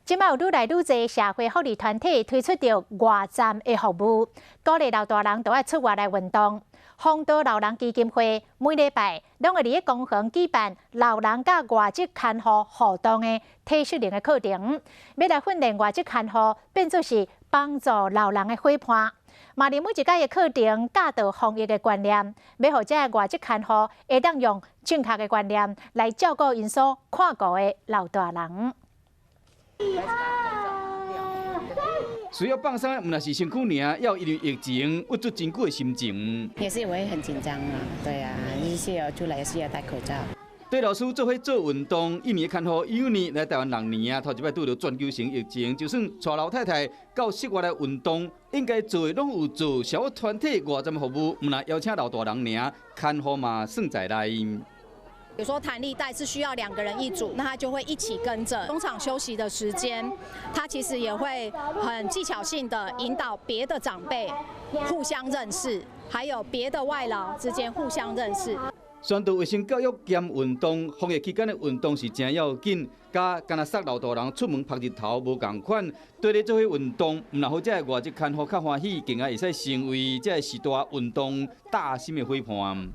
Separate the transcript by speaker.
Speaker 1: 即摆有愈来愈侪社会福利团体推出着外站的服务，鼓励老大人都要出外来运动。丰岛老人基金会每礼拜拢会伫咧公园举办老人甲外籍看护互动的体适能的课程，要来训练外籍看护变做是帮助老人的伙伴。嘛，伫每一届的课程教导防疫的观念，要互这外籍看护会当用正确的观念来照顾因所看顾的老大人。
Speaker 2: 需要放松的，唔那是身躯尔，要因为疫情郁出真久的心情。
Speaker 3: 也是会很紧张啊，对啊，你是要出来是要戴口罩。
Speaker 2: 对老师做伙做运动，一年看护有年来台湾6年啊，头一摆拄到全球性疫情，就算带老太太到室外来运动，应该做的拢有做。社会团体外站服务，唔那邀请老大人尔，看护嘛算在内。
Speaker 4: 比如说弹力带是需要2个人一组，那他就会一起跟着。中场休息的时间，他其实也会很技巧性的引导别的长辈互相认识，还有别的外劳之间互相认识。
Speaker 2: 宣导卫生教育兼运动，防疫期间的运动是真要紧，甲干那塞老大人出门晒日头无共款。对咧做伙运动，唔然好这外籍看护较欢喜，更加会使成为这时代运动大心的伙伴。